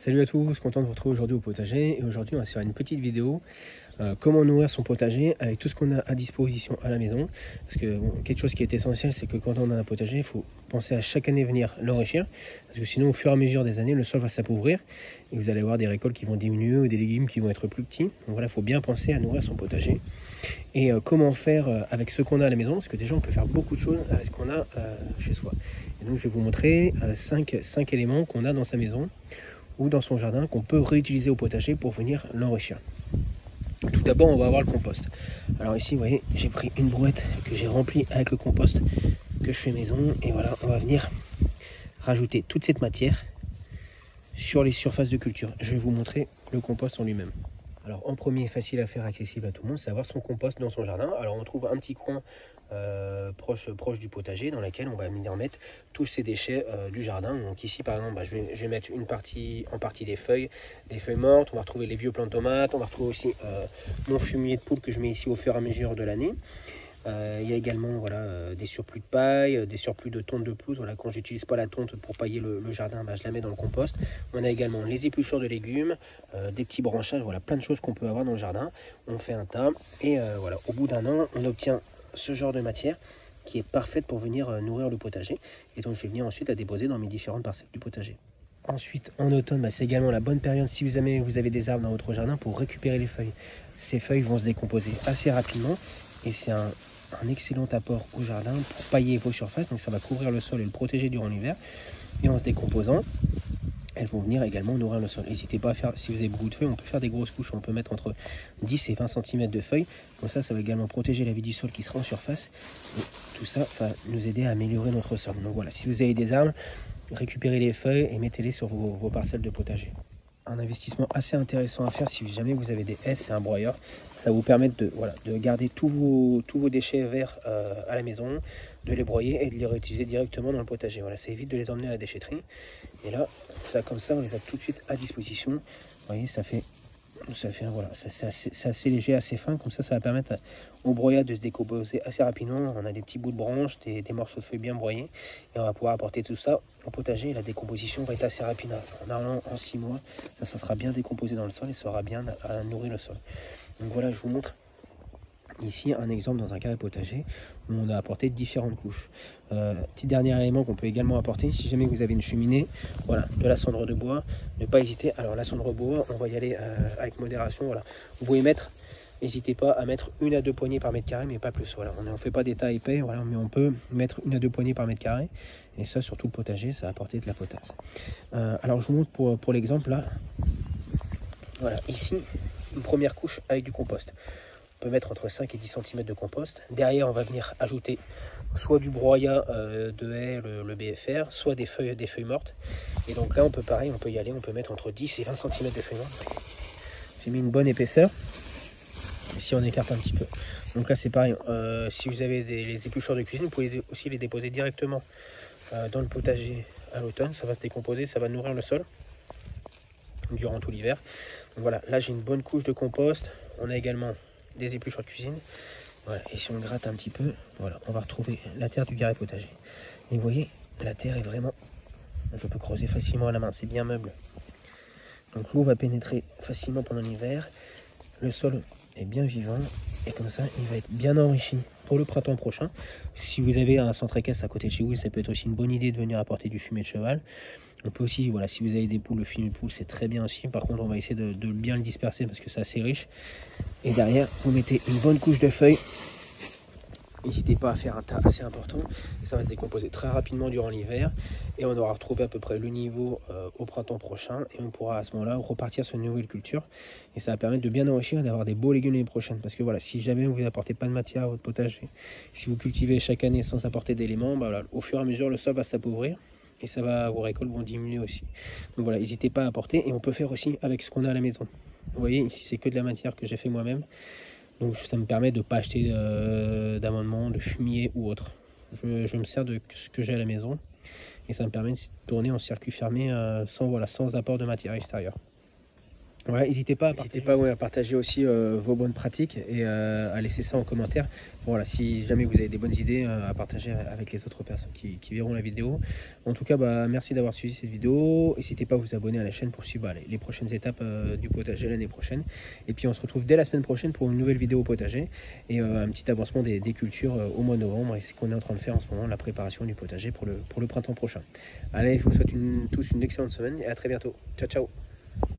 Salut à tous, content de vous retrouver aujourd'hui au potager. Et aujourd'hui on va se faire une petite vidéo comment nourrir son potager avec tout ce qu'on a à disposition à la maison. Parce que quelque chose qui est essentiel, c'est que quand on a un potager, il faut penser à chaque année venir l'enrichir. Parce que sinon au fur et à mesure des années, le sol va s'appauvrir et vous allez avoir des récoltes qui vont diminuer ou des légumes qui vont être plus petits. Donc voilà, il faut bien penser à nourrir son potager. Et comment faire avec ce qu'on a à la maison, parce que déjà on peut faire beaucoup de choses avec ce qu'on a chez soi. Et donc je vais vous montrer 5 éléments qu'on a dans sa maison ou dans son jardin qu'on peut réutiliser au potager pour venir l'enrichir. Tout d'abord, on va avoir le compost. Alors ici, vous voyez, j'ai pris une brouette que j'ai remplie avec le compost que je fais maison. Et voilà, on va venir rajouter toute cette matière sur les surfaces de culture. Je vais vous montrer le compost en lui-même. Alors en premier, facile à faire, accessible à tout le monde, c'est avoir son compost dans son jardin. Alors on trouve un petit coin proche du potager dans lequel on va venir mettre tous ces déchets du jardin. Donc ici par exemple, je vais mettre une partie des feuilles mortes. On va retrouver les vieux plants de tomates. On va retrouver aussi mon fumier de poule que je mets ici au fur et à mesure de l'année. Il y a également des surplus de paille, des surplus de tonte de pelouse. Voilà, quand j'utilise pas la tonte pour pailler le jardin, je la mets dans le compost. On a également les épluchures de légumes, des petits branchages, voilà, plein de choses qu'on peut avoir dans le jardin. On fait un tas et voilà, au bout d'un an, on obtient ce genre de matière qui est parfaite pour venir nourrir le potager. Et donc je vais venir ensuite la déposer dans mes différentes parcelles du potager. Ensuite, en automne, c'est également la bonne période si vous avez des arbres dans votre jardin pour récupérer les feuilles. Ces feuilles vont se décomposer assez rapidement et c'est un excellent apport au jardin pour pailler vos surfaces. Donc ça va couvrir le sol et le protéger durant l'hiver. Et en se décomposant, elles vont venir également nourrir le sol. N'hésitez pas à faire, si vous avez beaucoup de feuilles, on peut faire des grosses couches. On peut mettre entre 10 et 20 cm de feuilles. Comme ça va également protéger la vie du sol qui sera en surface. Et tout ça va nous aider à améliorer notre sol. Donc voilà, si vous avez des arbres, récupérez les feuilles et mettez-les sur vos parcelles de potager. Un investissement assez intéressant à faire si jamais vous avez des haies, c'est un broyeur. Ça vous permet de garder tous vos déchets verts à la maison, de les broyer et de les réutiliser directement dans le potager. Voilà, ça évite de les emmener à la déchetterie. Et là, comme ça, on les a tout de suite à disposition. Vous voyez, c'est assez léger, assez fin. Comme ça va permettre au broyat de se décomposer assez rapidement. On a des petits bouts de branches, des morceaux de feuilles bien broyés. Et on va pouvoir apporter tout ça au potager. Et la décomposition va être assez rapide. En 6 mois, ça sera bien décomposé dans le sol et ça aura bien nourri le sol. Donc voilà, je vous montre ici un exemple dans un carré potager où on a apporté différentes couches. Petit dernier élément qu'on peut également apporter, si jamais vous avez une cheminée, voilà, de la cendre de bois, ne pas hésiter. Alors la cendre de bois, on va y aller avec modération. Voilà, vous pouvez mettre, n'hésitez pas à mettre 1 à 2 poignées par mètre carré, mais pas plus. Voilà, on ne fait pas des tas épais, voilà, mais on peut mettre 1 à 2 poignées par mètre carré. Et ça, sur tout le potager, ça va apporter de la potasse. Alors je vous montre pour l'exemple là. Voilà, ici, une première couche avec du compost. On peut mettre entre 5 et 10 cm de compost. Derrière, on va venir ajouter soit du broyat de haies, le BFR, soit des feuilles mortes. Et donc là, on peut y aller, on peut mettre entre 10 et 20 cm de feuilles mortes. J'ai mis une bonne épaisseur. Ici, on écarte un petit peu. Donc là, c'est pareil. Si vous avez les épluchures de cuisine, vous pouvez aussi les déposer directement dans le potager à l'automne. Ça va se décomposer, ça va nourrir le sol durant tout l'hiver. Donc voilà, là j'ai une bonne couche de compost. On a également des épluchures de cuisine. Voilà, et si on gratte un petit peu, voilà, on va retrouver la terre du carré potager. Et vous voyez, la terre est vraiment... Je peux creuser facilement à la main, c'est bien meuble. Donc l'eau va pénétrer facilement pendant l'hiver. Le sol est bien vivant. Et comme ça, il va être bien enrichi pour le printemps prochain. Si vous avez un centre équestre à côté de chez vous, ça peut être aussi une bonne idée de venir apporter du fumier de cheval. On peut aussi, voilà, si vous avez des poules, le fumier de poule, c'est très bien aussi. Par contre, on va essayer de bien le disperser parce que c'est assez riche. Et derrière, vous mettez une bonne couche de feuilles. N'hésitez pas à faire un tas assez important. Ça va se décomposer très rapidement durant l'hiver. Et on aura retrouvé à peu près le niveau au printemps prochain. Et on pourra à ce moment-là repartir sur une nouvelle culture. Et ça va permettre de bien enrichir et d'avoir des beaux légumes l'année prochaine. Parce que voilà, si jamais vous n'apportez pas de matière à votre potager, si vous cultivez chaque année sans apporter d'éléments, voilà, au fur et à mesure, le sol va s'appauvrir. Et vos récoltes vont diminuer aussi. Donc voilà, n'hésitez pas à apporter. Et on peut faire aussi avec ce qu'on a à la maison. Vous voyez, ici c'est que de la matière que j'ai fait moi-même. Donc ça me permet de ne pas acheter d'amendement, de fumier ou autre. Je me sers de ce que j'ai à la maison. Et ça me permet de tourner en circuit fermé sans apport de matière extérieure. Ouais, n'hésitez pas à partager aussi vos bonnes pratiques et à laisser ça en commentaire. Voilà, si jamais vous avez des bonnes idées à partager avec les autres personnes qui verront la vidéo. En tout cas, bah, merci d'avoir suivi cette vidéo. N'hésitez pas à vous abonner à la chaîne pour suivre les prochaines étapes du potager l'année prochaine. Et puis on se retrouve dès la semaine prochaine pour une nouvelle vidéo au potager et un petit avancement des cultures au mois de novembre. Et c'est ce qu'on est en train de faire en ce moment, la préparation du potager pour le printemps prochain. Allez, je vous souhaite tous une excellente semaine et à très bientôt. Ciao, ciao.